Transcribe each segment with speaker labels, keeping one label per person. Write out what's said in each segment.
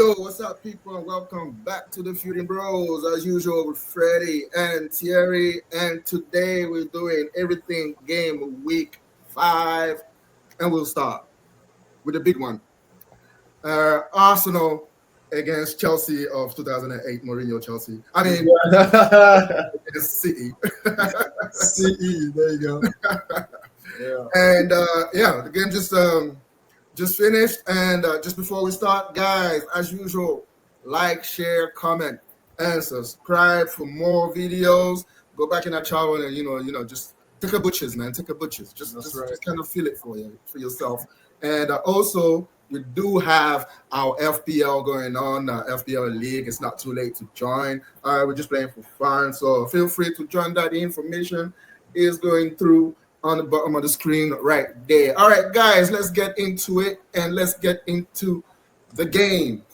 Speaker 1: Yo, what's up, people? And welcome back to the Feuding Bros. As usual, with Freddie and Thierry. And today we're doing everything game week 5. And we'll start with the big one. Arsenal against Chelsea of 2008, Mourinho Chelsea. I mean, against City.
Speaker 2: CE, there you go.
Speaker 1: And the game just finished. And just before we start, guys, as usual, like, share, comment, and subscribe for more videos. Go back in that channel and just take a butchers, man. Take a butchers. Just kind of feel it for yourself. And also, we do have our FPL going on, FPL League. It's not too late to join. We're just playing for fun, so feel free to join that. The information is going through on the bottom of the screen right there. All right, guys, let's get into it, and let's get into the game.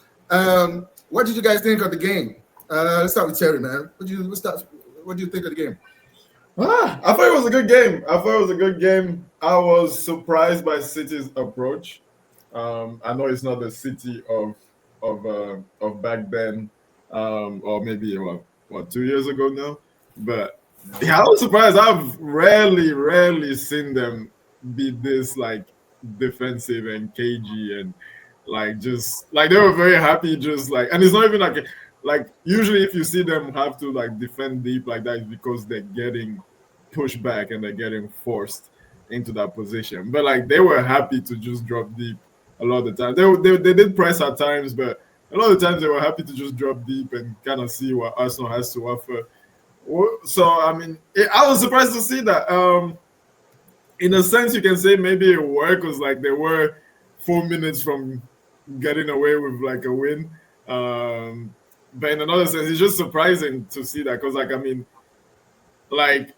Speaker 1: What did you guys think of the game? Let's start with Terry, man. What do you think of the game?
Speaker 2: I thought it was a good game. I was surprised by City's approach. I know it's not the City of back then, or maybe 2 years ago now, but yeah, I was surprised. I've rarely seen them be this like defensive and cagey and just they were very happy, and it's not even like usually if you see them have to defend deep like that, it's because they're getting pushed back and they're getting forced into that position. But they were happy to just drop deep a lot of the time. They did press at times, but a lot of the times they were happy to just drop deep and kind of see what Arsenal has to offer. So I mean, I was surprised to see that. In a sense, you can say maybe it worked because they were 4 minutes from getting away with a win. But in another sense, it's just surprising to see that because I mean, I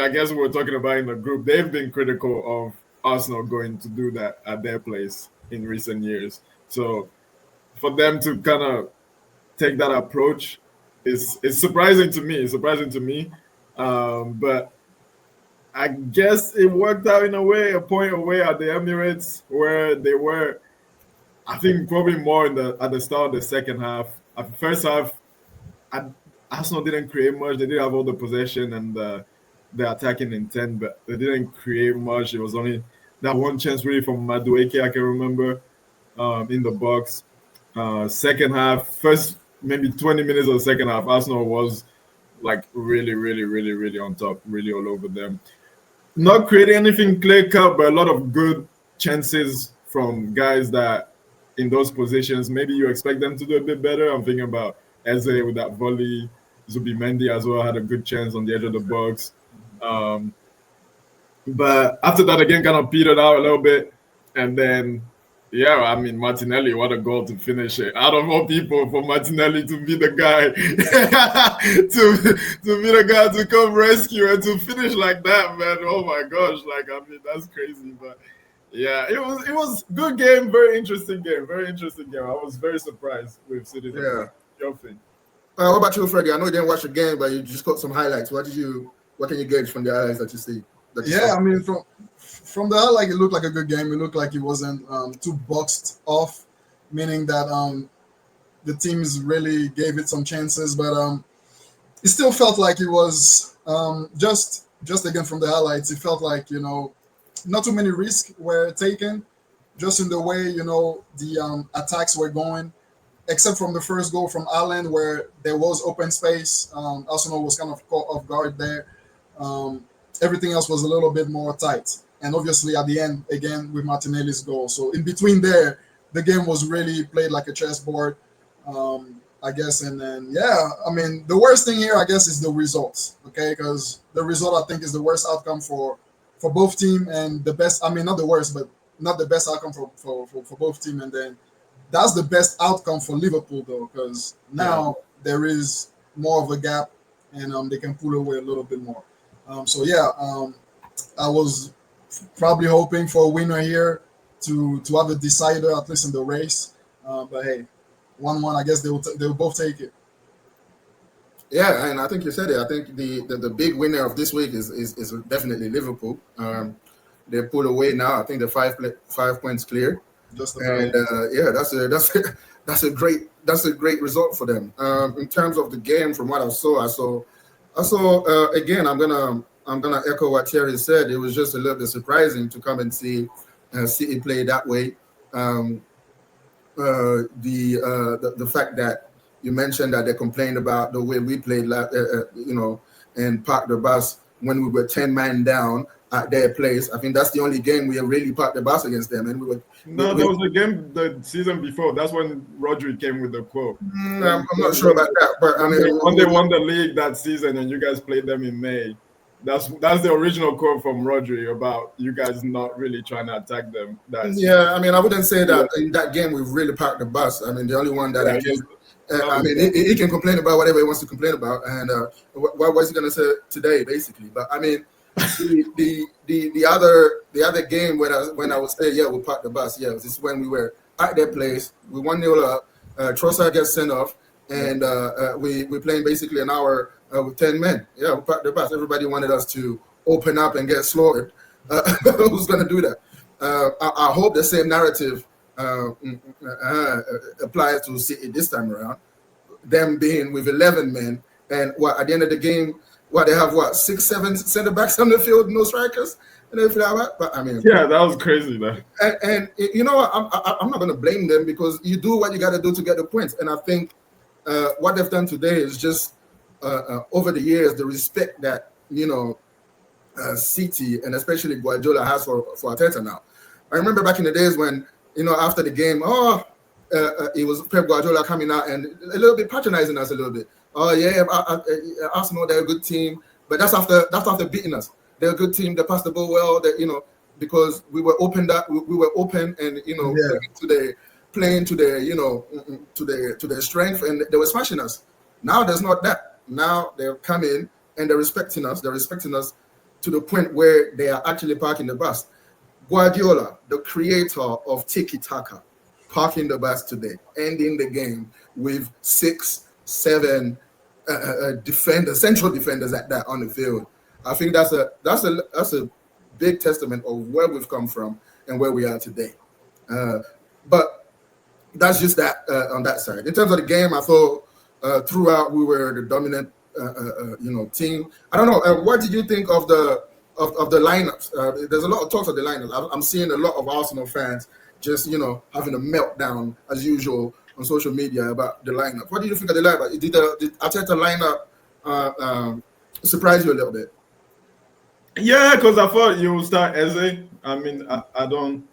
Speaker 2: guess we were talking about in the group, they've been critical of Arsenal going to do that at their place in recent years. So for them to kind of take that approach, it's surprising to me. But I guess it worked out in a way, a point away at the Emirates where they were, I think, probably more at the start of the second half. At the first half, Arsenal didn't create much. They did have all the possession and the attacking intent, but they didn't create much. It was only that one chance really from Madueke, I can remember, in the box. Second half, first maybe 20 minutes of the second half, Arsenal was really on top, really all over them. Not creating anything clear cut, but a lot of good chances from guys that in those positions, maybe you expect them to do a bit better. I'm thinking about Eze with that volley. Zubimendi as well had a good chance on the edge of the box. But after that, again, kind of petered out a little bit. And then, I mean, Martinelli, what a goal to finish it. Out of all people, for Martinelli to be the guy, to be the guy to come rescue and to finish like that, man. Oh my gosh. I mean, that's crazy. But yeah, it was good game, very interesting game. I was very surprised with City.
Speaker 1: Yeah.
Speaker 2: Your thing.
Speaker 1: What about you, Freddie? I know you didn't watch the game, but you just got some highlights. What can you gauge from the highlights that you see?
Speaker 3: I mean, from the highlight, it looked like a good game. It looked like it wasn't too boxed off, meaning that the teams really gave it some chances, but it still felt like it was just again from the highlights. It felt like not too many risks were taken, just in the way the attacks were going. Except from the first goal from Allen, where there was open space. Arsenal was kind of caught off guard there. Everything else was a little bit more tight. And obviously at the end, again, with Martinelli's goal. So in between there, the game was really played like a chessboard, I guess. And then, I mean, the worst thing here, I guess, is the results, okay? Because the result, I think, is the worst outcome for both teams, and the best, I mean, not the worst, but not the best outcome for both teams. And then that's the best outcome for Liverpool, though, because now there is more of a gap, and they can pull away a little bit more. I was probably hoping for a winner here to have a decider, at least in the race. But hey, 1-1, I guess they will both take it.
Speaker 1: Yeah, and I think you said it. I think the big winner of this week is definitely Liverpool. They pulled away now. I think they're 5 points clear.
Speaker 3: Just
Speaker 1: and that's that's a great result for them. In terms of the game, from what I saw again. I'm gonna echo what Thierry said. It was just a little bit surprising to come and see City play that way. Um, the fact that you mentioned that they complained about the way we played, and parked the bus when we were 10 man down at their place. I think that's the only game we really parked the bus against them, and
Speaker 2: No, there was a game the season before. That's when Rodri came with the quote.
Speaker 1: I'm not sure about that, but I mean,
Speaker 2: When they won the league that season and you guys played them in May, that's the original quote from Rodri about you guys not really trying to attack them.
Speaker 1: Yeah, I mean, I wouldn't say that in that game we really parked the bus. I mean, the only one that I mean, he can complain about whatever he wants to complain about, and what was he going to say today, basically? But I mean, the other game when I would say, yeah, we parked the bus. Yeah, this is when we were at their place. We 1-0 up. Trossard gets sent off, and we're playing basically an hour with 10 men. Yeah, we parked the bus. Everybody wanted us to open up and get slaughtered. Who's going to do that? I hope the same narrative applies to City this time around. Them being with 11 men, and at the end of the game, they have 6, 7 center backs on the field, no strikers, and everything like that. But I mean,
Speaker 2: yeah, that was crazy, man.
Speaker 1: And you know what? I'm not going to blame them because you do what you got to do to get the points. And I think what they've done today is just over the years the respect that City and especially Guardiola has for Arteta now. I remember back in the days when after the game, it was Pep Guardiola coming out and a little bit patronizing us a little bit. Oh yeah, Arsenal, they're a good team, but that's after beating us. They're a good team. They passed the ball well. Because we were open and playing to their strength, and they were smashing us. Now there's not that. Now they're coming and they're respecting us. They're respecting us to the point where they are actually parking the bus. Guardiola, the creator of tiki-taka, parking the bus today, ending the game with 6, 7 central defenders at that on the field. I think that's a big testament of where we've come from and where we are today. But that's just that on that side. In terms of the game, I thought throughout we were the dominant team. I don't know. What did you think of the lineups? There's a lot of talks of the lineups. I'm seeing a lot of Arsenal fans just having a meltdown as usual on social media about the lineup. What do you think of the lineup? Did Arteta lineup surprise you a little bit?
Speaker 2: Yeah, because I thought you would start Eze. I mean, I don't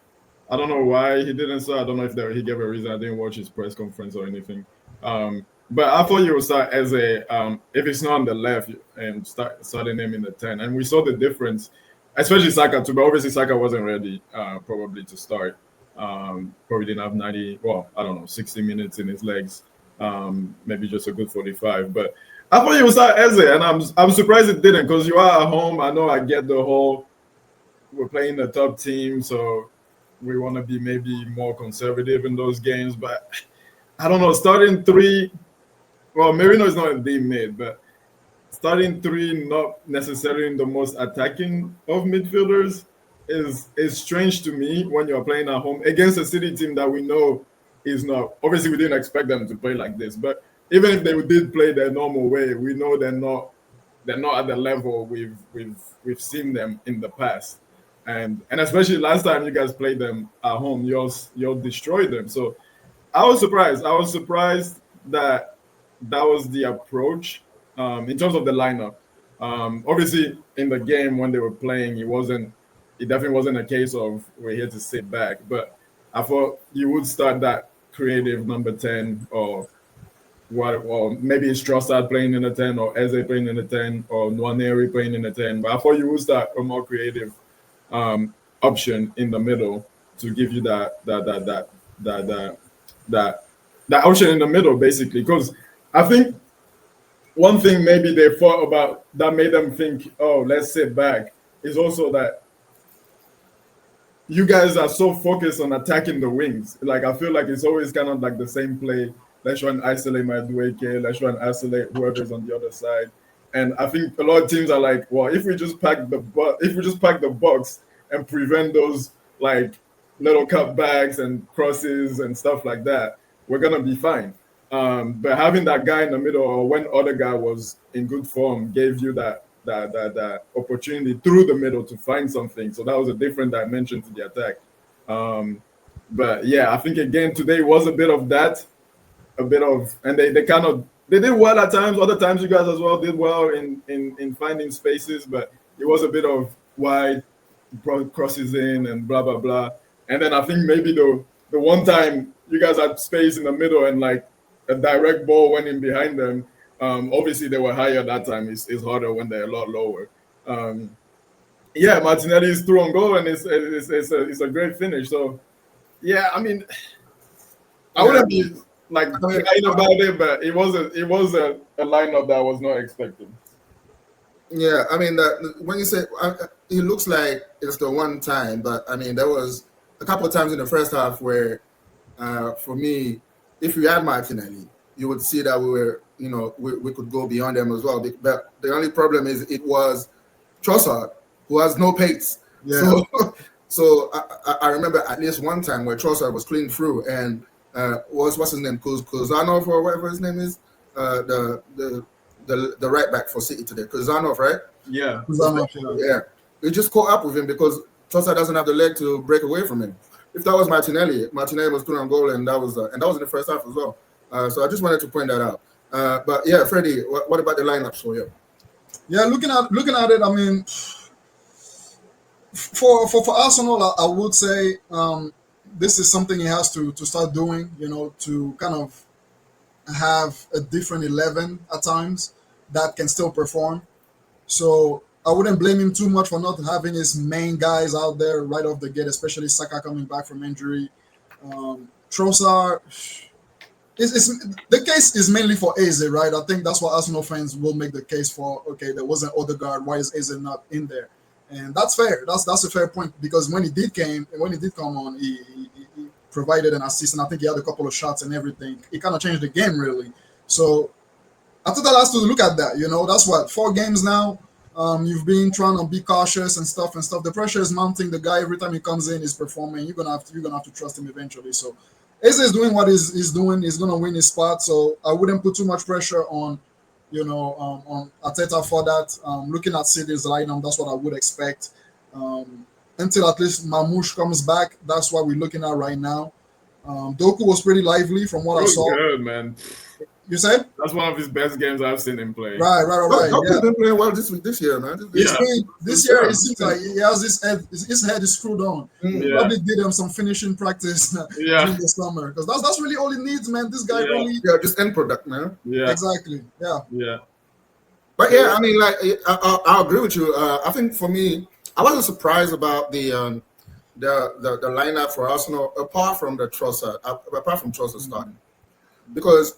Speaker 2: know why he didn't start. I don't know if he gave a reason. I didn't watch his press conference or anything. But I thought you would start Eze if it's not on the left and starting him in the 10. And we saw the difference, especially Saka too. But obviously Saka wasn't ready probably to start. Probably didn't have 60 minutes in his legs. Maybe just a good 45. But I thought you would start Eze, and I'm surprised it didn't, because you are at home. I know I get the whole we're playing the top team, so we want to be maybe more conservative in those games. But I don't know, starting 3, well, Merino is not a D mid, but starting 3 not necessarily the most attacking of midfielders is strange to me when you're playing at home against a City team that we know is not. Obviously, we didn't expect them to play like this, but even if they did play their normal way, we know they're not at the level we've seen them in the past, and especially last time you guys played them at home, you'll destroyed them. So I was surprised. I was surprised that was the approach in terms of the lineup. Obviously, in the game when they were playing, it definitely wasn't a case of we're here to sit back. But I thought you would start that creative number 10 or maybe it's Trossard playing in the 10 or Eze playing in the 10 or Nwaneri playing in the 10. But I thought you would start a more creative option in the middle to give you that option in the middle, basically. Because I think one thing maybe they thought about that made them think, oh, let's sit back, is also that you guys are so focused on attacking the wings. Like, I feel like it's always kind of like the same play. Let's try and isolate Madueke. Let's try and isolate whoever's on the other side. And I think a lot of teams are like, well, if we just pack the box and prevent those like little cutbacks and crosses and stuff like that, we're gonna be fine. But having that guy in the middle, or when other guy was in good form, gave you that opportunity through the middle to find something. So that was a different dimension to the attack. But yeah, I think again today was a bit of that, and they did well at times. Other times you guys as well did well in finding spaces, but it was a bit of wide crosses in and blah blah blah. And then I think maybe the one time you guys had space in the middle and like a direct ball went in behind them. Obviously they were higher that time. It's harder when they're a lot lower. Yeah, Martinelli is through on goal and it's a great finish. So yeah, I mean, I wouldn't be like crying about it, but it was a lineup that I was not expecting.
Speaker 1: Yeah, I mean, when you say it looks like it's the one time, but I mean, there was a couple of times in the first half where, for me, if you had Martinelli, you would see that we could go beyond them as well. But the only problem is it was Trossard, who has no pace.
Speaker 3: Yeah.
Speaker 1: So I remember at least one time where Trossard was clean through, and what's his name, Kuzanov or whatever his name is, the right back for City today, Kuzanov, right?
Speaker 2: Yeah.
Speaker 1: Yeah. We just caught up with him because Trossard doesn't have the leg to break away from him. If that was Martinelli was through on goal, and that was in the first half as well. So I just wanted to point that out. But yeah, Freddie, what about the lineup for you?
Speaker 3: Yeah, looking at it, I mean, for Arsenal, I would say this is something he has to start doing. To kind of have a different 11 at times that can still perform. So I wouldn't blame him too much for not having his main guys out there right off the gate, especially Saka coming back from injury. Trossard, the case is mainly for Eze, right? I think that's what Arsenal fans will make the case for. Okay, there wasn't Odegaard. Why is Eze not in there? And that's fair. That's a fair point, because when he did come on, he provided an assist, and I think he had a couple of shots and everything. It kind of changed the game, really. So I thought that has to look at that. That's what 4 games now. You've been trying to be cautious and stuff. The pressure is mounting. The guy, every time he comes in, is performing. You're gonna have to trust him eventually. So Eze is doing what he's doing. He's gonna win his spot. So I wouldn't put too much pressure on Arteta for that. Looking at City's lineup, that's what I would expect. Until at least Mamouche comes back, that's what we're looking at right now. Doku was pretty lively from what I saw.
Speaker 2: Good, man.
Speaker 3: You said?
Speaker 2: That's one of his best games I've seen him play.
Speaker 3: Right.
Speaker 1: Doku's been playing well this year, man.
Speaker 3: This year, it seems like he has his head is screwed on. He probably did him some finishing practice during the summer, because that's really all he needs, man. This guy really
Speaker 1: just end product, man.
Speaker 2: Yeah,
Speaker 3: exactly. Yeah.
Speaker 1: But yeah, I mean, like I agree with you. I think for me, I wasn't surprised about the lineup for Arsenal apart from Trossard starting, because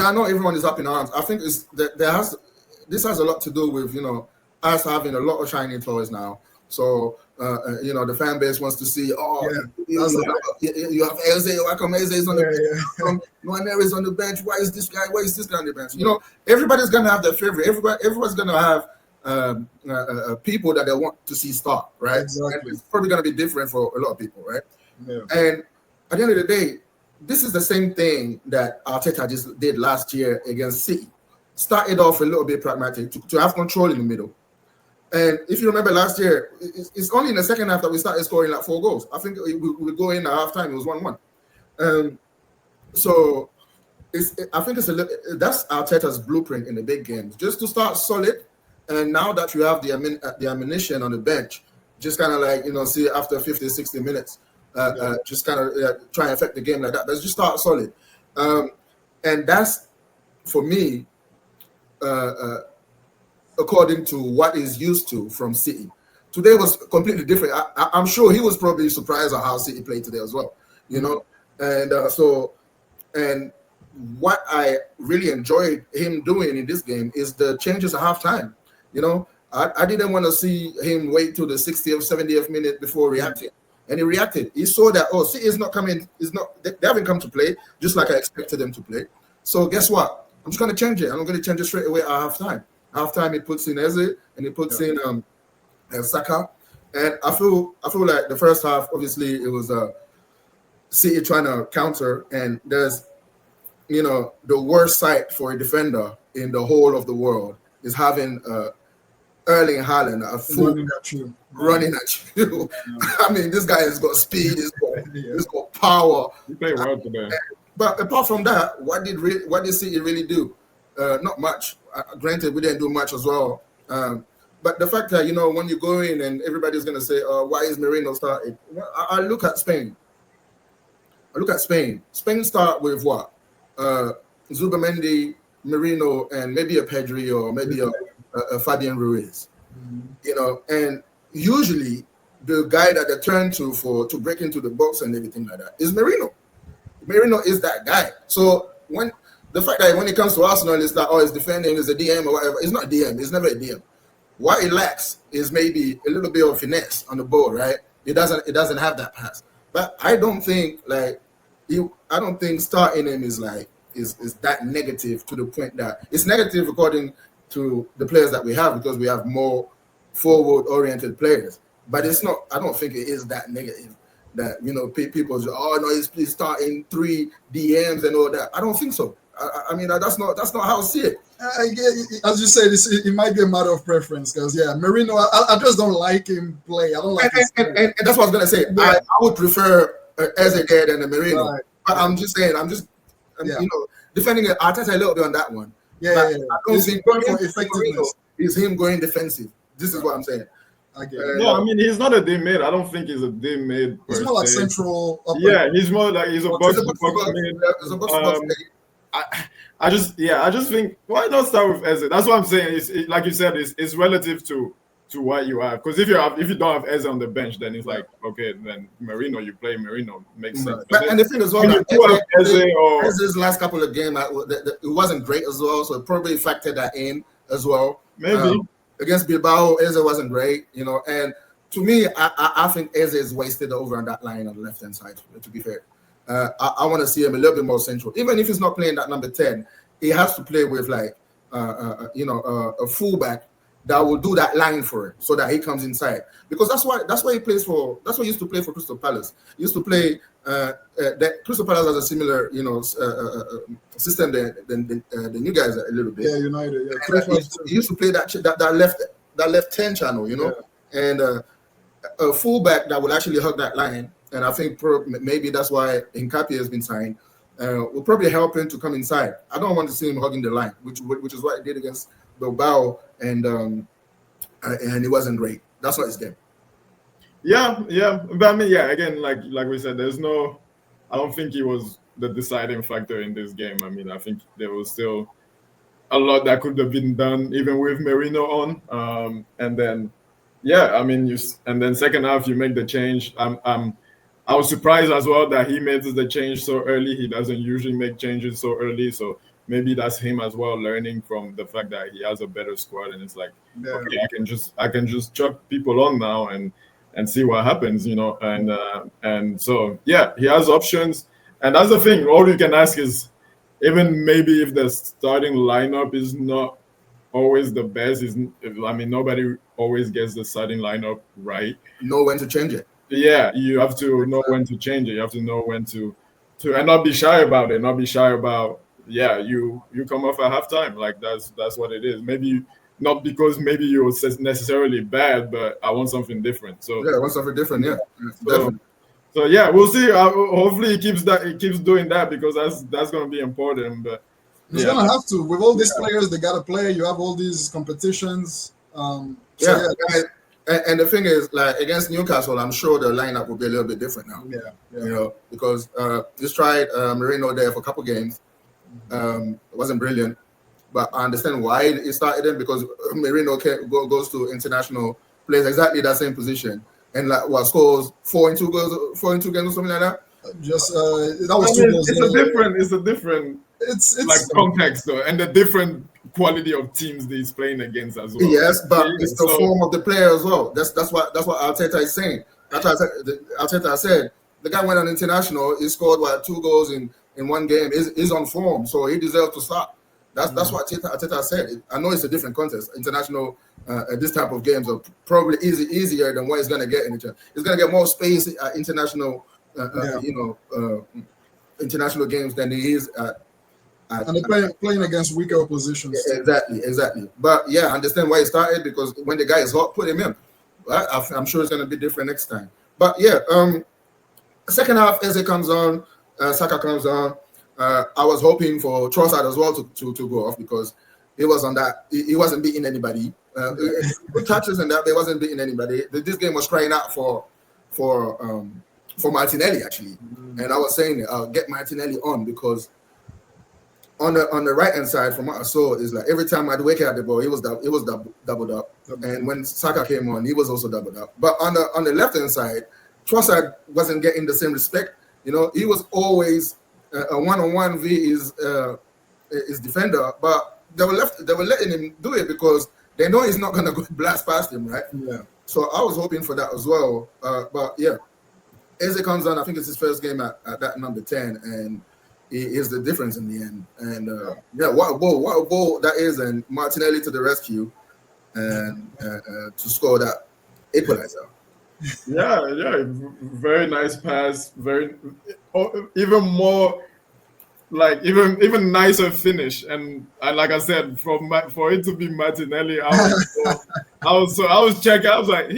Speaker 1: I know everyone is up in arms. I think this has a lot to do with us having a lot of shiny toys now. So the fan base wants to see you have Eze. Why come Eze is on the bench? Noaner is on the bench. Why is this guy on the bench? Everybody's gonna have their favorite. Everyone's gonna have people that they want to see start, right?
Speaker 3: Exactly.
Speaker 1: And it's probably gonna be different for a lot of people, right?
Speaker 3: Yeah.
Speaker 1: And at the end of the day, this is the same thing that Arteta just did last year against City. Started off a little bit pragmatic to have control in the middle. And if you remember last year, it's only in the second half that we started scoring like 4 goals. I think we go in at halftime, it was 1-1. So I think that's Arteta's blueprint in the big games, just to start solid. And now that you have the ammunition on the bench, just kind of like, see after 50, 60 minutes, just kind of try and affect the game like that. Let's just start solid. And that's, for me, according to what he's used to from City. Today was completely different. I'm sure he was probably surprised at how City played today as well. And what I really enjoyed him doing in this game is the changes at halftime. I didn't want to see him wait till the 60th, 70th minute before reacting. And he reacted. He saw that, City is not coming. They haven't come to play, just like I expected them to play. So guess what? I'm just going to change it. I'm going to change it straight away at halftime. Halftime, he puts in Eze and he puts in Saka. And I feel like the first half, obviously, it was City trying to counter, and there's the worst sight for a defender in the whole of the world is having Erling Haaland, a full running at you. I mean, this guy has got speed, he's got power.
Speaker 2: He played well today.
Speaker 1: But apart from that, what did City really do? Not much. Granted, we didn't do much as well. But the fact that, when you go in and everybody's going to say, why is Merino starting? I look at Spain. Spain start with what? Zubamendi, Merino, and maybe a Pedri or maybe a Fabian Ruiz. And usually the guy that they turn to break into the box and everything like that is Merino. Merino is that guy. So when the fact that when it comes to Arsenal, it's that it's defending, is a DM or whatever. It's not a DM. It's never a DM. What it lacks is maybe a little bit of finesse on the ball, right? It doesn't have that pass. But I don't think starting him is that negative to the point that it's negative according to the players that we have, because we have more forward-oriented players. But it's not. I don't think it is that negative that people say, oh no, he's starting 3 DMs and all that. I don't think so. I mean, that's not how I see it.
Speaker 3: As you said, it might be a matter of preference, because Merino, I just don't like him play. I don't like
Speaker 1: and that's what I was gonna say. Yeah. I would prefer Eze there than a Merino. Right. But I'm just saying, defending Arteta a little bit on that one.
Speaker 3: I
Speaker 1: don't think for effectiveness is him going defensive. This is what I'm saying.
Speaker 2: I mean, he's not a DM mid. I don't think he's a DM mid.
Speaker 3: He's more like central.
Speaker 2: He's more like he's a box mid. I just think, why not start with Eze? That's what I'm saying. It's like you said, it's relative to what you have. Because if you don't have Eze on the bench, then it's like, okay, then Merino, you play Merino, makes sense.
Speaker 1: And the thing as well, Eze's last couple of games, it wasn't great as well, so it probably factored that in as well.
Speaker 2: Maybe
Speaker 1: against Bilbao, Eze wasn't great, and to me, I think Eze is wasted over on that line on the left hand side. To be fair. I want to see him a little bit more central. Even if he's not playing that number 10, he has to play with a fullback that will do that line for him so that he comes inside. Because that's why he plays for. That's why he used to play for Crystal Palace. He used to play that Crystal Palace has a similar system than the new guys a little bit.
Speaker 3: Yeah, United. Yeah.
Speaker 1: He used to play that left 10 channel, and a fullback that will actually hug that line. And I think maybe that's why Nkapie has been signed. Will probably help him to come inside. I don't want to see him hugging the line, which is what he did against Bilbao, and it wasn't great. That's not his game.
Speaker 2: Yeah. But I mean, again, like we said, I don't think he was the deciding factor in this game. I mean, I think there was still a lot that could have been done even with Merino on. And then, I mean, and then second half you make the change. I was surprised as well that he made the change so early. He doesn't usually make changes so early, so maybe that's him as well, learning from the fact that he has a better squad, and it's like, okay, I can just chuck people on now and see what happens, and so he has options, and that's the thing. All you can ask is, even maybe if the starting lineup is not always the best, nobody always gets the starting lineup right.
Speaker 1: Know when to change it.
Speaker 2: Yeah, you have to know when to change it. You have to know when to and not be shy about it. Not be shy about you come off at halftime. Like that's what it is. Maybe not because maybe you're necessarily bad, but I want something different. So
Speaker 1: I want something different. Yeah,
Speaker 2: so we'll see. Hopefully, he keeps doing that, because that's going to be important. But
Speaker 3: he's going to have to. With all these players, they got to play. You have all these competitions.
Speaker 1: And the thing is, like against Newcastle, I'm sure the lineup will be a little bit different now. Because just tried Merino there for a couple games. It wasn't brilliant, but I understand why he started him, because Merino goes to international, plays exactly that same position, and scores 4 in 2 games or something like that.
Speaker 3: That was 2 goals.
Speaker 2: It's a different. It's like context though, and the different quality of teams that he's playing against as well.
Speaker 1: Yes, but it's the form of the player as well. That's what Arteta is saying. That's what Arteta said. The guy went on international. He scored 2 goals in 1 game. He's on form, so he deserves to start. That's what Arteta said. I know it's a different contest. International, this type of games are probably easier than what he's going to get in the chance. He's going to get more space at international international games than he is
Speaker 3: and they're playing against weaker oppositions.
Speaker 1: Exactly. But yeah, I understand why he started, because when the guy is hot, put him in. I'm sure it's going to be different next time. But yeah, second half, Eze comes on, Saka comes on. I was hoping for Trossard as well to go off, because he was on that. He wasn't beating anybody. Good touches and that, but he wasn't beating anybody. This game was crying out for Martinelli actually, and I was saying get Martinelli on, because on the right hand side, from what I saw, is like every time I'd wake up the ball, it was doubled up, and when Saka came on, he was also doubled up. But on the left hand side, Trossard wasn't getting the same respect. He was always a one-on-one v his defender, but they were letting him do it because they know he's not gonna go blast past him, right?
Speaker 3: Yeah.
Speaker 1: So I was hoping for that as well. But yeah, Eze comes on. I think it's his first game at that number 10, and he is the difference in the end. And what a goal that is! And Martinelli to the rescue, and to score that equalizer.
Speaker 2: Yeah, very nice pass. Even more, like even nicer finish. And like I said, for it to be Martinelli, I was checking. I was like,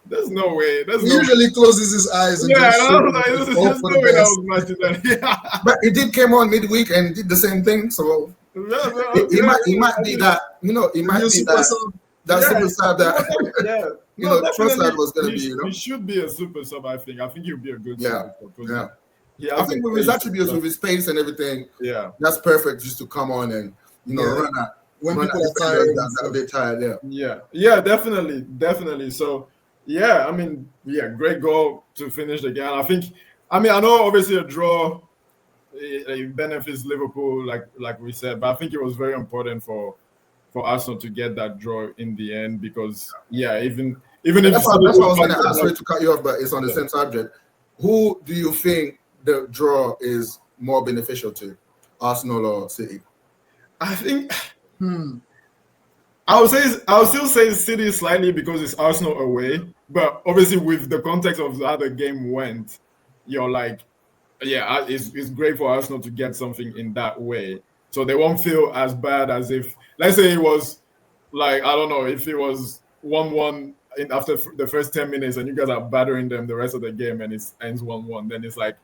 Speaker 2: there's no way.
Speaker 3: He usually closes his eyes. And
Speaker 2: I was like, there's no way that was Martinelli.
Speaker 1: But he did came on midweek and did the same thing. So he might be that. He might be that super sub that. Trossard was going to be.
Speaker 2: He should be a super sub. I think he'll be a good super sub.
Speaker 1: Yeah, I think with his attributes, with his pace and everything, that's perfect just to come on and run at
Speaker 3: when people are tired.
Speaker 1: That's a bit tired.
Speaker 2: Yeah, definitely. So yeah, great goal to finish the game. I know obviously a draw it benefits Liverpool, like we said, but I think it was very important for Arsenal to get that draw in the end, because even if
Speaker 1: that's what I was going to ask. Sorry to cut you off, but it's on the same subject. Who do you think the draw is more beneficial to, Arsenal or City?
Speaker 2: I think I would still say City slightly, because it's Arsenal away, but obviously with the context of how the game went, you're like, it's great for Arsenal to get something in that way, so they won't feel as bad as if, let's say, it was like, I don't know, if it was 1-1 after the first 10 minutes and you guys are battering them the rest of the game and it ends 1-1, then it's like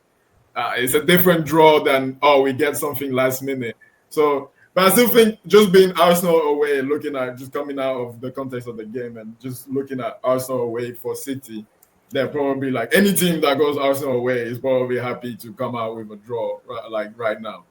Speaker 2: it's a different draw than we get something last minute. So, but I still think just being Arsenal away, looking at just coming out of the context of the game and just looking at Arsenal away for City, they're probably like, any team that goes Arsenal away is probably happy to come out with a draw right now.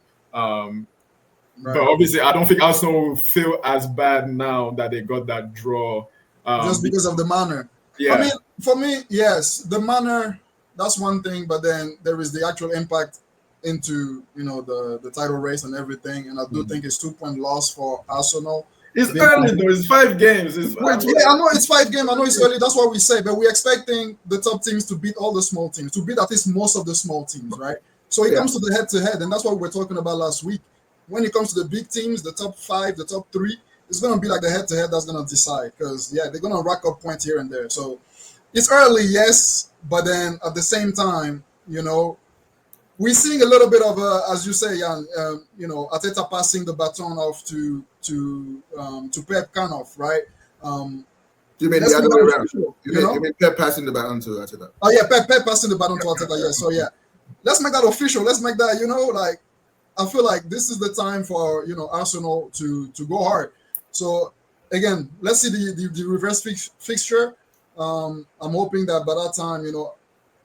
Speaker 2: But obviously, I don't think Arsenal will feel as bad now that they got that draw.
Speaker 3: Just because of the manner.
Speaker 2: Yeah.
Speaker 3: For me, yes, the manner, that's one thing, but then there is the actual impact into the title race and everything. And I do think it's 2-point loss for Arsenal.
Speaker 2: It's early though. It's 5 games.
Speaker 3: I know it's 5 games. I know it's early. That's what we say. But we're expecting the top teams to beat all the small teams, to beat at least most of the small teams, right? So it comes to the head-to-head, and that's what we were talking about last week. When it comes to the big teams, the top 5, the top 3, it's going to be like the head-to-head that's going to decide, because, they're going to rack up points here and there. So it's early, yes, but then at the same time, we're seeing a little bit of, as you say, Jan, Arteta passing the baton off to Pep, kind of, right?
Speaker 1: You mean the other way around? You mean Pep passing the baton to Arteta?
Speaker 3: Oh, yeah, Pep passing the baton to Arteta, yeah. So, yeah, let's make that official. Let's make that, I feel like this is the time for, Arsenal to go hard. So, again, let's see the reverse fixture. I'm hoping that by that time,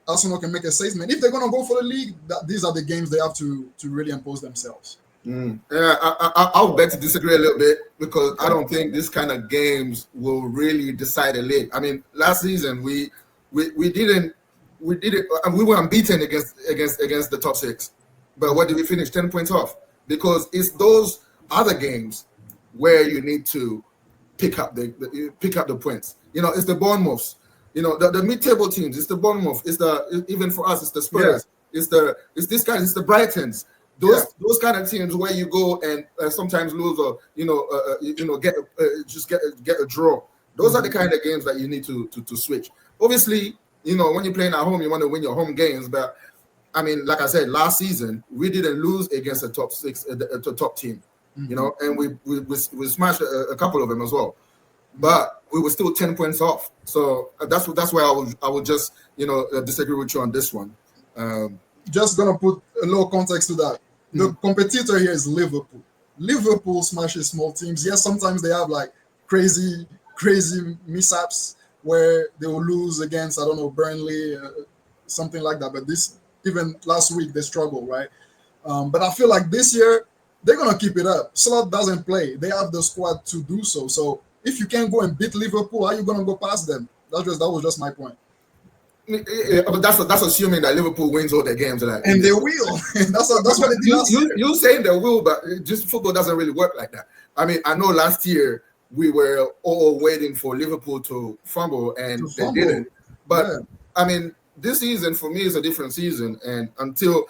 Speaker 3: Arsenal can make a statement. If they're going to go for the league, these are the games they have to really impose themselves.
Speaker 1: Yeah, I'll bet to disagree a little bit, because I don't think this kind of games will really decide a league. Last season we did it, and we were unbeaten against the top 6. But what did we finish? 10 points off, because it's those other games where you need to pick up the points. It's the Bournemouths. The mid-table teams. It's the Bournemouth. Even for us, it's the Spurs. Yeah. It's these guys. It's the Brightons. Those kind of teams where you go and sometimes lose, or get a draw. Those are the kind of games that you need to switch. Obviously, when you're playing at home, you want to win your home games, but I mean, like I said, last season we didn't lose against a top six, the top team, you know, and we smashed a couple of them as well, but we were still 10 points off. So that's why I would just, you know, disagree with you on this one.
Speaker 3: Just gonna put a little context to that. The competitor here is Liverpool. Liverpool smashes small teams. Yes, sometimes they have like crazy mishaps where they will lose against, I don't know, Burnley, something like that. But even last week, they struggled, right? But I feel like this year, they're going to keep it up. Slot doesn't play. They have the squad to do so. So if you can't go and beat Liverpool, how are you going to go past them? That was just my point.
Speaker 1: Yeah, but that's assuming that Liverpool wins all their games, like,
Speaker 3: and they will. that's what they did last year.
Speaker 1: You saying they will, but just football doesn't really work like that. I mean, I know last year we were all waiting for Liverpool to fumble, and they didn't. But yeah. I mean, this season for me is a different season, and until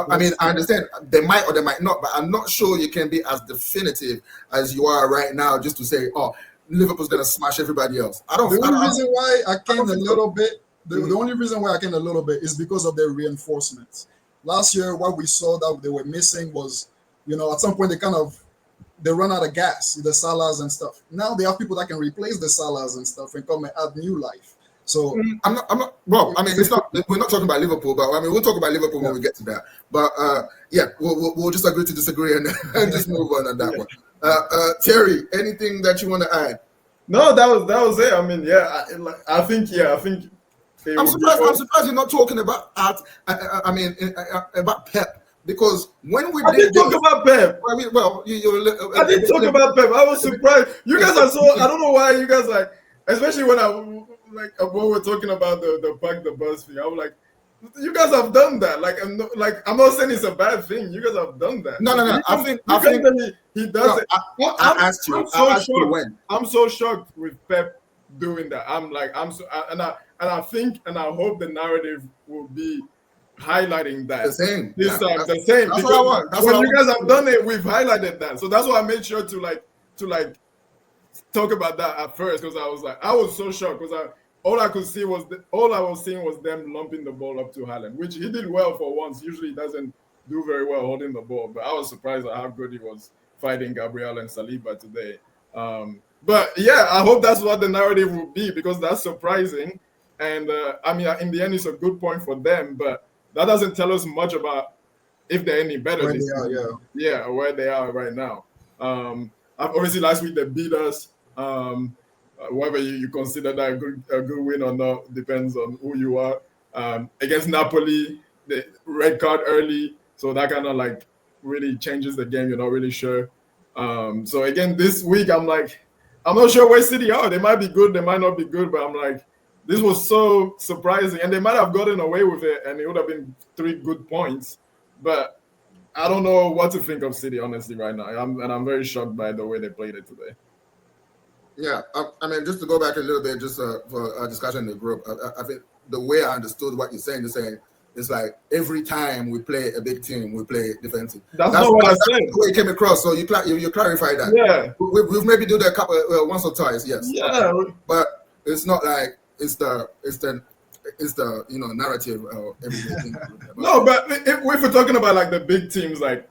Speaker 1: I mean, I understand they might or they might not, but I'm not sure you can be as definitive as you are right now just to say, oh, Liverpool's gonna smash everybody else. The only reason why I came a little bit. The only reason why I came a little bit is because of their reinforcements. Last year, what we saw that they were missing was, you know, at some point they run out of gas, the Salahs and stuff. Now they have people that can replace the Salahs and stuff and come and add new life. So I'm not. Well, I mean, it's not. We're not talking about Liverpool, but I mean, we'll talk about Liverpool when we get to that. But yeah, we'll just agree to disagree and just move on that one. Terry, anything that you want to add?
Speaker 2: No, that was it. I mean, I think.
Speaker 1: I'm surprised you're not talking about about Pep, because when we
Speaker 2: did talk about Pep.
Speaker 1: I mean, well,
Speaker 2: I didn't talk about Pep. I was surprised. You guys are so. I don't know why you guys like, especially when when we're talking about the pack the bus fee. I was like, you guys have done that. Like I'm not saying it's a bad thing. You guys have done that.
Speaker 1: No. I think
Speaker 2: he does it.
Speaker 1: I asked you.
Speaker 2: I'm so shocked with Pep doing that. I think and I hope the narrative will be highlighting that
Speaker 1: the same
Speaker 2: this time. The same.
Speaker 1: That's what I want.
Speaker 2: When you guys have done it, we've highlighted that. So that's why I made sure to talk about that at first, because I was so shocked, because all I was seeing was them lumping the ball up to Haaland, which he did well for once. Usually he doesn't do very well holding the ball, but I was surprised at how good he was fighting Gabriel and Saliba today. But yeah, I hope that's what the narrative will be, because that's surprising. And I mean, in the end, it's a good point for them, but that doesn't tell us much about if they're any better. Where they are right now. Obviously, last week they beat us. Whether you consider that a good win or not depends on who you are. Against Napoli, the red card early, so that kind of like really changes the game. You're not really sure. So again, this week I'm not sure where City are. They might be good, they might not be good, but I'm like, this was so surprising, and they might have gotten away with it, and it would have been 3 good points. But I don't know what to think of City, honestly, right now. I'm very shocked by the way they played it today.
Speaker 1: Yeah, I mean, just to go back a little bit, just for a discussion in the group, I think the way I understood what you're saying it's like every time we play a big team, we play defensive.
Speaker 2: That's not what I said.
Speaker 1: The way it came across, so you clarify that.
Speaker 2: Yeah,
Speaker 1: we've maybe do that a couple once or twice, yes.
Speaker 2: Yeah,
Speaker 1: but it's not like it's the narrative of everything.
Speaker 2: No, but if we're talking about like the big teams, like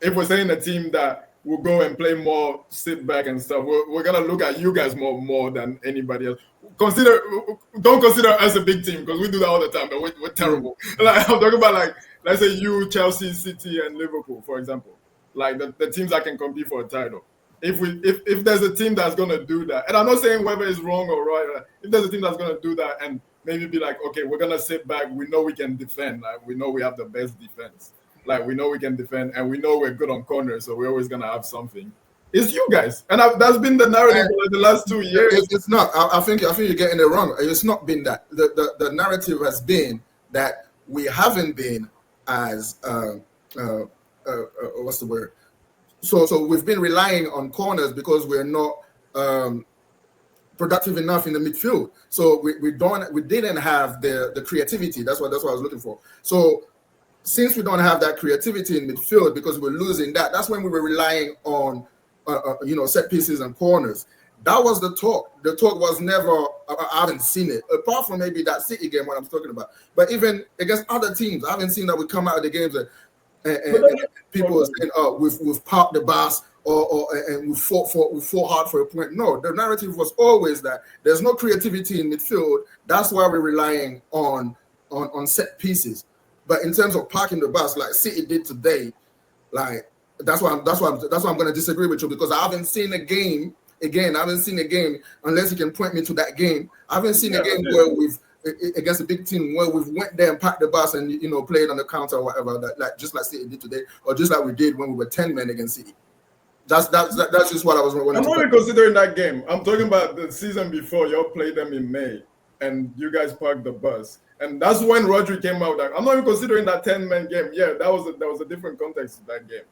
Speaker 2: if we're saying a team that will go and play more, sit back and stuff, we're gonna look at you guys more than anybody else. Don't consider us a big team, because we do that all the time, but we're terrible. Like I'm talking about, like, let's say you, Chelsea, City, and Liverpool, for example, like the teams that can compete for a title. If there's a team that's gonna do that, and I'm not saying whether it's wrong or right, if there's a team that's gonna do that and maybe be like, okay, we're gonna sit back, we know we can defend, like we know we have the best defense, like we know we can defend, and we know we're good on corners, so we're always gonna have something. It's you guys, and that's been the narrative for like the last 2 years.
Speaker 1: It's not. I think you're getting it wrong. It's not been that. The narrative has been that we haven't been as what's the word? So we've been relying on corners because we're not productive enough in the midfield. So we didn't have the creativity. That's what I was looking for. So since we don't have that creativity in midfield because we're losing that, that's when we were relying on set pieces and corners. That was the talk. The talk was never, I haven't seen it, apart from maybe that City game, what I'm talking about. But even against other teams, I haven't seen that we come out of the games and people are saying, oh, we've parked the bus and we fought hard for a point. No, the narrative was always that there's no creativity in midfield. That's why we're relying on set pieces. But in terms of parking the bus, like City did today, like that's why I'm going to disagree with you, because I haven't seen a game. Again, I haven't seen a game unless you can point me to that game. I haven't seen a game where we've against a big team where we've went there and packed the bus and played on the counter or whatever, like just like City did today, or just like we did when we were 10 men against City. That's just what I was.
Speaker 2: I'm not even considering that game. I'm talking about the season before. Y'all played them in May, and you guys parked the bus, and that's when Rodri came out. Like, I'm not even considering that 10-man game. Yeah, that was a different context to that game.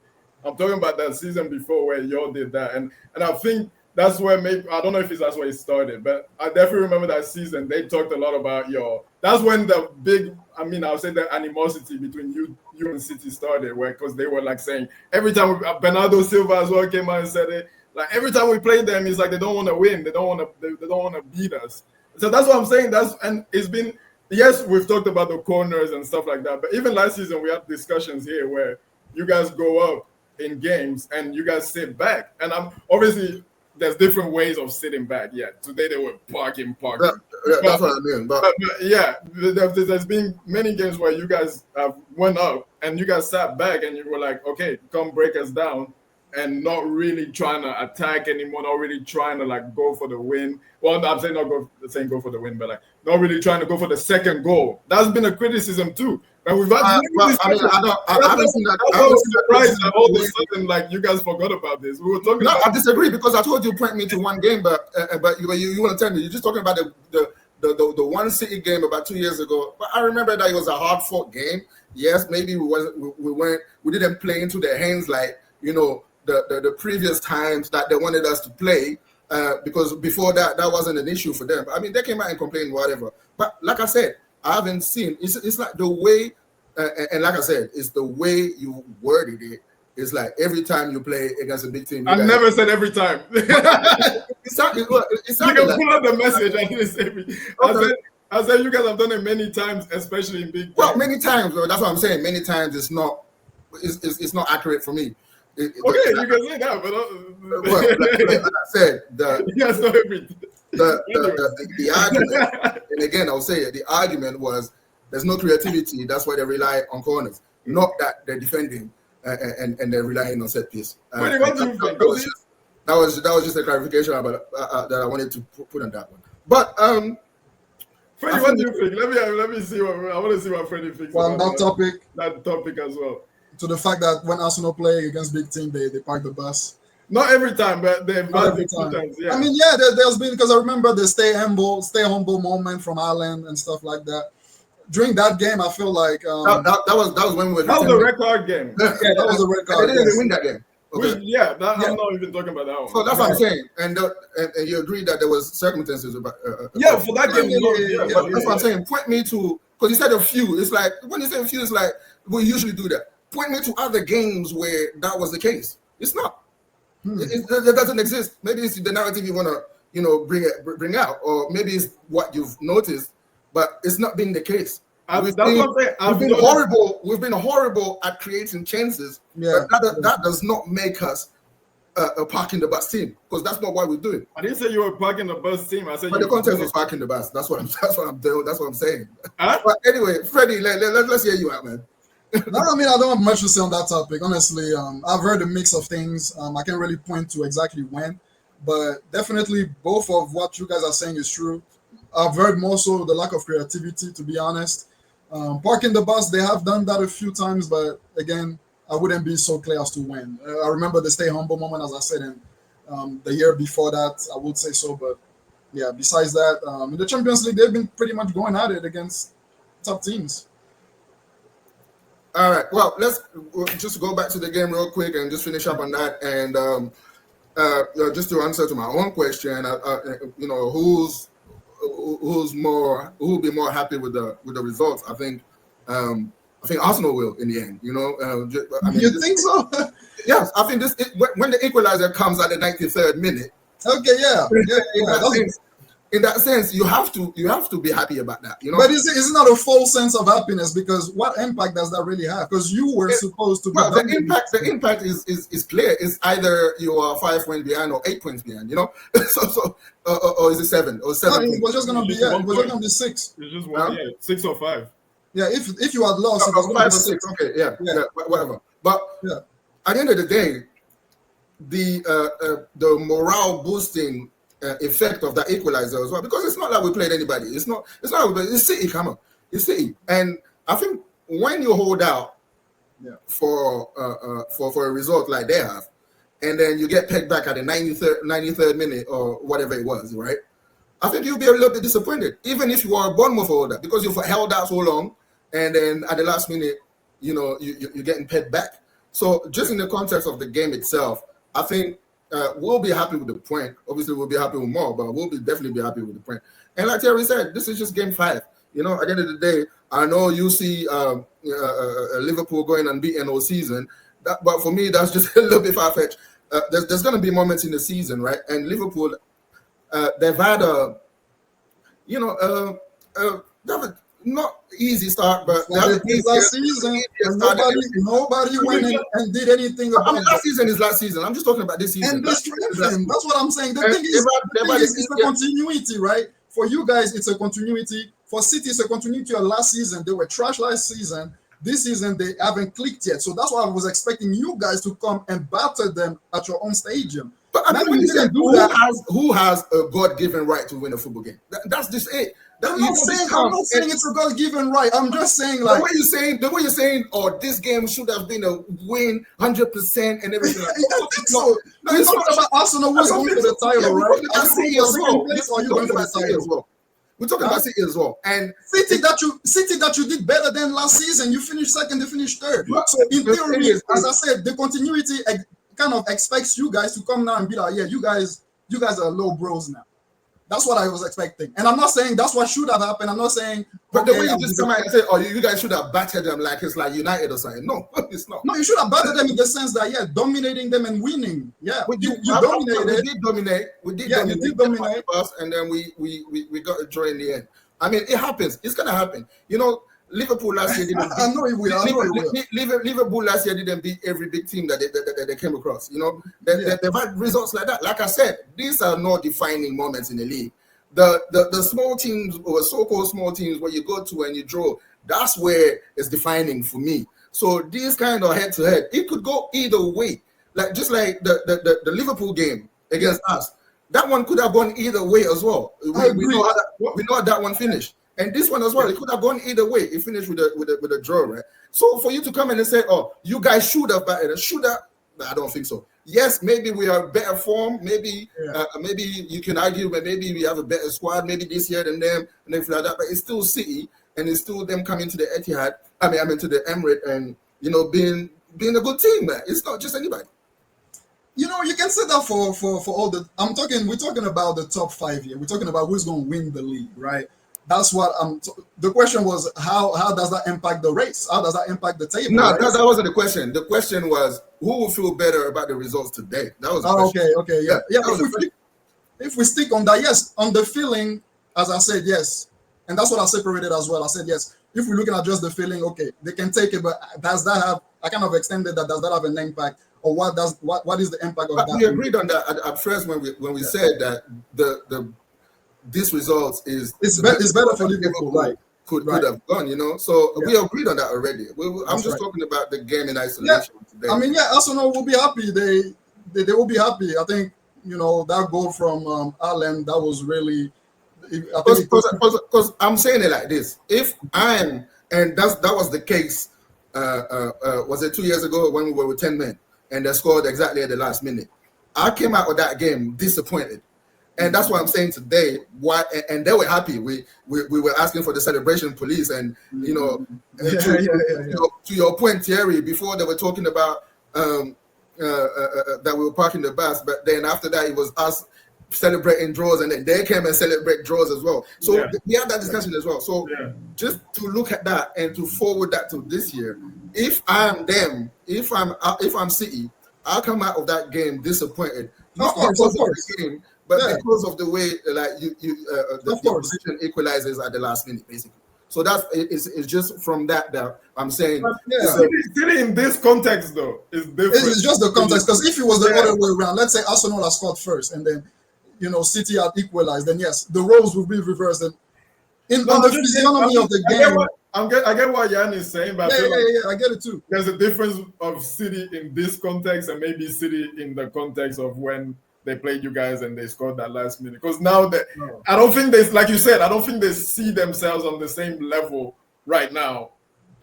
Speaker 2: I'm talking about that season before where y'all did that, and I think that's where maybe I don't know if that's where it started, but I definitely remember that season. They talked a lot about that's when the big, I'll say the animosity between you and City started, where because they were like saying every time Bernardo Silva as well came out and said it, like every time we play them, it's like they don't want to win, they don't want to beat us. So that's what I'm saying. And it's been, yes, we've talked about the corners and stuff like that, but even last season we had discussions here where you guys go up in games and you guys sit back, and I'm obviously. There's different ways of sitting back. Yeah, today they were parking.
Speaker 1: That's what I mean. But
Speaker 2: yeah, there's been many games where you guys went up and you guys sat back and you were like, okay, come break us down, and not really trying to attack anymore, not really trying to like go for the win. Well, I'm saying go for the win, but like not really trying to go for the second goal. That's been a criticism too. And we've had
Speaker 1: I haven't seen that. I was
Speaker 2: surprised that all of a sudden, like you guys forgot about this. We were talking.
Speaker 1: No, I disagree, because I told you point me to one game, but you want to tell me you're just talking about the one City game about 2 years ago. But I remember that it was a hard fought game. Yes, maybe we didn't play into their hands like the previous times that they wanted us to play. Because before that wasn't an issue for them. I mean, they came out and complained, whatever. But like I said, I haven't seen. It's like the way, and like I said, it's the way you worded it. It's like every time you play against a big team.
Speaker 2: I never said every time.
Speaker 1: It sounded
Speaker 2: you can pull out the message. I didn't say every. Okay. I said you guys have done it many times, especially in big games.
Speaker 1: Well, many times. That's what I'm saying. Many times it's not accurate for me.
Speaker 2: You can say that, but
Speaker 1: like I said, the argument, and again I'll say it, the argument was there's no creativity. That's why they rely on corners, not that they're defending and they're relying on set piece. That was just a clarification about that I wanted to put on that one. But
Speaker 2: Freddie, what do you think? Let me see I want to see what Freddie thinks.
Speaker 3: Well, that
Speaker 2: topic as well.
Speaker 3: To the fact that when Arsenal play against big team, they park the bus.
Speaker 2: Not every time, but they've had it sometimes. Yeah.
Speaker 3: I mean, there's been, because I remember the stay humble moment from Ireland and stuff like that. During that game, I feel like
Speaker 1: that was when we were.
Speaker 2: That was a red card game.
Speaker 3: Yeah, that was a red card.
Speaker 1: They didn't even win that game. Okay.
Speaker 2: I'm not even talking about that one.
Speaker 1: So that's what I'm saying, and you agree that there was circumstances about.
Speaker 2: For that game.
Speaker 1: That's what I'm saying. Point me to, because you said a few. It's like when you say a few, it's like we usually do that. Point me to other games where that was the case. It's not. It doesn't exist. Maybe it's the narrative you want to, bring out, or maybe it's what you've noticed, but it's not been the case. We've been horrible. We've been horrible at creating chances.
Speaker 3: Yeah.
Speaker 1: But that does not make us a parking the bus team, because that's not what we're doing.
Speaker 2: I didn't say you were parking the bus team. I said.
Speaker 1: But the context was parking the bus. That's what I'm doing. That's what I'm saying.
Speaker 2: Huh?
Speaker 1: But anyway, Freddie, let's hear you out, man.
Speaker 3: No, I mean, I don't have much to say on that topic. Honestly, I've heard a mix of things. I can't really point to exactly when, but definitely both of what you guys are saying is true. I've heard more so the lack of creativity, to be honest. Parking the bus, they have done that a few times, but again, I wouldn't be so clear as to when. I remember the stay humble moment, as I said, and the year before that, I would say so. But yeah, besides that, in the Champions League, they've been pretty much going at it against top teams.
Speaker 1: All right. Well, let's just go back to the game real quick and just finish up on that. And just to answer to my own question, who will be more happy with the results? I think Arsenal will in the end.
Speaker 3: You think so?
Speaker 1: Yes, I think when the equalizer comes at the 93rd minute,
Speaker 3: Okay, yeah, yeah,
Speaker 1: In
Speaker 3: yeah.
Speaker 1: that sense, in that sense, you have to be happy about that, you know.
Speaker 3: But is it not a false sense of happiness? Because what impact does that really have? Because you were supposed to be
Speaker 1: Well,
Speaker 3: dominating.
Speaker 1: the impact is clear. It's either you are 5 points behind or 8 points behind, you know. Or is it 7 or
Speaker 3: No,
Speaker 1: 7
Speaker 3: it
Speaker 1: points?
Speaker 3: was just gonna be it was just gonna be 6.
Speaker 2: It's just one,
Speaker 1: Huh?
Speaker 2: yeah, 6 or 5.
Speaker 3: Yeah, if you had lost, it was gonna
Speaker 1: 5
Speaker 3: be
Speaker 1: or 6.
Speaker 3: 6.
Speaker 1: Okay, yeah,
Speaker 3: Yeah.
Speaker 1: yeah, whatever. But
Speaker 3: Yeah.
Speaker 1: at the end of the day, the morale boosting effect of that equalizer as well, because it's not like we played anybody. It's not like we played, it's City. Come on, it's City. And I think when you hold out for a result like they have, and then you get pegged back at the 93rd minute or whatever it was, right? I think you'll be a little bit disappointed, even if you are a Bournemouth holder, because you've held out so long, and then at the last minute, you know, you're getting pegged back. So just in the context of the game itself, I think we'll be happy with the point. Obviously, we'll be happy with more, but we'll definitely be happy with the point. And like Terry said, this is just game 5. You know, at the end of the day, I know you see Liverpool going unbeaten all season, but for me, that's just a little bit far-fetched. There's going to be moments in the season, right? And Liverpool, they've had they have a not easy start, but
Speaker 3: Last season, and nobody went and did anything about it.
Speaker 1: Last season is last season. I'm just talking about this season.
Speaker 3: And they strengthened. That's what I'm saying. The thing is, it's a continuity, right? For you guys, it's a continuity. For City, it's a continuity of last season. They were trash last season. This season, they haven't clicked yet. So that's why I was expecting you guys to come and batter them at your own stadium.
Speaker 1: But I mean, when you didn't do that, who has a God-given right to win a football game? That's just it.
Speaker 3: I'm not saying it's a God-given right. I'm just saying, like,
Speaker 1: the way you're saying, oh, this game should have been a win 100% and everything.
Speaker 3: I think so. No, it's not about Arsenal who's going for the title, right? Are you going for second place or are you going for the title as well?
Speaker 1: We're talking about City as well, and
Speaker 3: City that you did better than last season. You finished second, they finished third. So in theory, as I said, the continuity kind of expects you guys to come now and be like, yeah, you guys are low bros now. That's what I was expecting. And I'm not saying that's what should have happened. I'm not saying.
Speaker 1: But the way you just come out and say, oh, you guys should have battered them like it's like United or something. No, it's not.
Speaker 3: No, you should have battered them in the sense that, yeah, dominating them and winning. Yeah, you dominated.
Speaker 1: We did dominate. You did dominate us, and then we got a draw in the end. I mean, it happens. It's going to happen. You know, Liverpool last year didn't beat,
Speaker 3: I know it will.
Speaker 1: Liverpool last year didn't beat every big team that they came across. You know, they've had results like that. Like I said, these are not defining moments in the league. The small teams or so-called small teams where you go to and you draw, that's where it's defining for me. So these kind of head-to-head, it could go either way. Like just like the Liverpool game against us, that one could have gone either way as well. We know how that one finished. And this one as well, it could have gone either way. It finished with a draw, right? So for you to come in and say, "Oh, you guys should have batted," I don't think so. Yes, maybe we are better form. Maybe you can argue, but maybe we have a better squad. Maybe this year than them and everything like that. But it's still City, and it's still them coming to the Etihad. I mean to the Emirates, and being a good team, man. It's not just anybody.
Speaker 3: You know, you can say that for all the. We're talking about the top 5 here. We're talking about who's going to win the league, right? That's what the question was. How does that impact the race? How does that impact the table?
Speaker 1: No, that wasn't the question. The question was who will feel better about the results today. That was the question.
Speaker 3: Okay, yeah. If we stick on that, yes, on the feeling, as I said, yes, and that's what I separated as well. I said yes. If we're looking at just the feeling, okay, they can take it, but does that have? I kind of extended that. Does that have an impact, or what is the impact of that?
Speaker 1: We agreed on that at first when we said that this result is
Speaker 3: better for Liverpool, right?
Speaker 1: Could have gone, So we agreed on that already. I'm just talking about the game in isolation today.
Speaker 3: I mean, Arsenal will be happy. They will be happy. I think that goal from Allen, that was really.
Speaker 1: Because I'm saying it like this: if and that was the case. Was it 2 years ago when we were with 10 men and they scored exactly at the last minute? I came out of that game disappointed. And that's what I'm saying today. And they were happy. We were asking for the celebration police, and to your point, Thierry. Before they were talking about that we were parking the bus, but then after that it was us celebrating draws, and then they came and celebrate draws as well. So we had that discussion as well. So just to look at that and to forward that to this year, if I'm them, if I'm City, I'll come out of that game disappointed. not
Speaker 3: course,
Speaker 1: because
Speaker 3: of
Speaker 1: of
Speaker 3: course.
Speaker 1: the game, but
Speaker 3: Yeah.
Speaker 1: because of the way like the
Speaker 3: Of course.
Speaker 1: opposition equalizes at the last minute, basically. So it's just from that I'm saying.
Speaker 3: Yeah.
Speaker 2: City in this context though is different.
Speaker 3: It's just the context, because if it was the other way around, let's say Arsenal has scored first and then City had equalized, then yes, the roles will be reversed. And on the physiognomy of the game,
Speaker 2: I get what Jan is saying, but
Speaker 3: I get it too.
Speaker 2: There's a difference of City in this context and maybe City in the context of when they played you guys and they scored that last minute. Because now I don't think they, like you said, I don't think they see themselves on the same level right now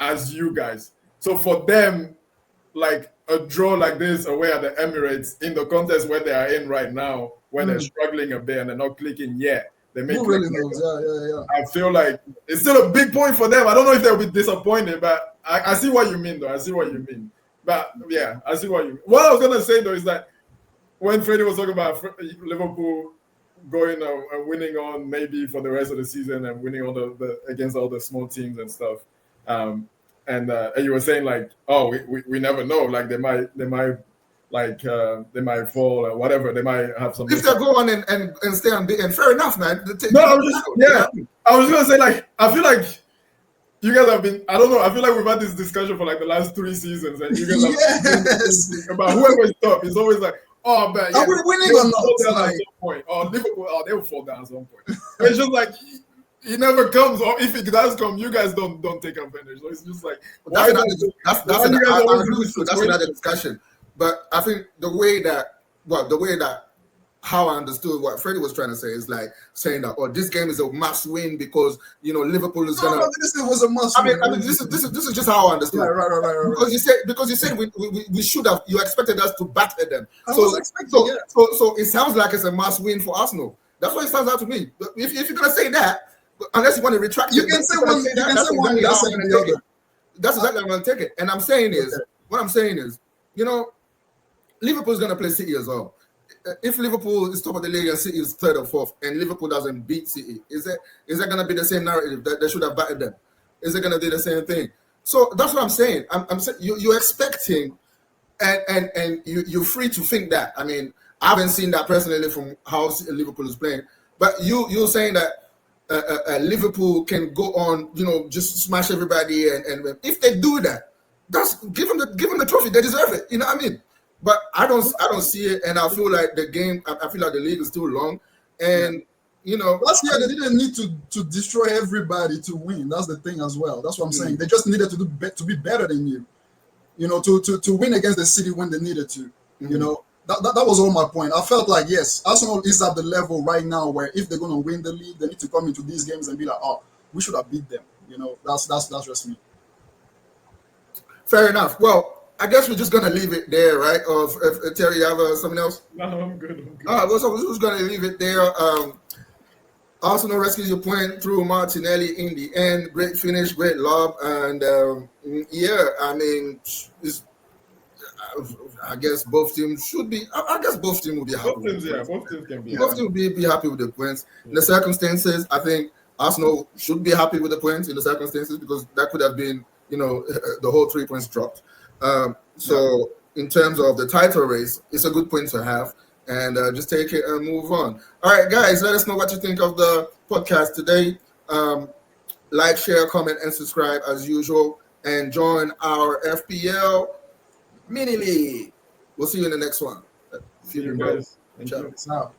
Speaker 2: as you guys. So for them, like a draw like this away at the Emirates in the context where they are in right now, where they're struggling a bit and they're not clicking yet. They make
Speaker 3: Who really knows? Yeah.
Speaker 2: I feel like it's still a big point for them. I don't know if they'll be disappointed, but I see what you mean, though. I see what you mean. But yeah, I see what you mean. What I was gonna say though is that when Freddie was talking about Liverpool going and winning on maybe for the rest of the season and winning all the against all the small teams and stuff, and you were saying like, oh, we never know. Like they might fall or whatever. They might have some.
Speaker 1: If they go on and stay unbeaten, fair enough, man.
Speaker 2: I was gonna say like I feel like you guys have been. I don't know. I feel like we've had this discussion for like the last 3 seasons, and you guys have about whoever's top. It's always like, oh, man,
Speaker 3: are we winning or not?
Speaker 2: At some point, or Liverpool, they will fall down at some point. It's just like. It never comes, or if it does come, you guys don't take advantage. So it's just like
Speaker 1: that's another discussion. But I think the way that how I understood what Freddie was trying to say is like saying that, this game is a must win because Liverpool is gonna.
Speaker 3: This was a must win.
Speaker 1: I mean, this is just how I understood.
Speaker 3: Right.
Speaker 1: Because you said we should have. You expected us to batter them.
Speaker 3: So
Speaker 1: it sounds like it's a must win for Arsenal. That's what it sounds out to me. But if you're gonna say that. Unless you want to retract
Speaker 3: you can say one. You can say one.
Speaker 1: That's exactly how I'm going to take it. And what I'm saying is, Liverpool's going to play City as well. If Liverpool is top of the league and City is 3rd or 4th, and Liverpool doesn't beat City, is that going to be the same narrative that they should have battered them? Is it going to be the same thing? So that's what I'm saying. I'm saying you're expecting, and you're free to think that. I mean, I haven't seen that personally from how Liverpool is playing, but you're saying that. Liverpool can go on, just smash everybody, and if they do that, that's give them the trophy. They deserve it. You know what I mean? But I don't see it, and I feel like I feel like the league is too long, and
Speaker 3: last year they didn't need to destroy everybody to win. That's the thing as well. That's what I'm saying. They just needed to be better than you. To win against the City when they needed to. That was all my point. I felt like, yes, Arsenal is at the level right now where if they're going to win the league, they need to come into these games and be like, oh, we should have beat them. That's just me.
Speaker 1: Fair enough. Well, I guess we're just going to leave it there, right? Or if Terry, you have something else?
Speaker 2: No, I'm good.
Speaker 1: All right, well, so we're just going to leave it there. Arsenal rescues your point through Martinelli in the end. Great finish, great lob. And, I mean, I guess both teams should be. I guess both teams will be happy.
Speaker 2: Both teams can be.
Speaker 1: Both teams will be happy with the points. In the circumstances, I think Arsenal should be happy with the points in the circumstances because that could have been, the whole 3 points dropped. So in terms of the title race, it's a good point to have, and just take it and move on. All right, guys, let us know what you think of the podcast today. Like, share, comment, and subscribe as usual, and join our FPL Mini League. We'll see you in the next one.
Speaker 2: See you guys.
Speaker 3: Ciao.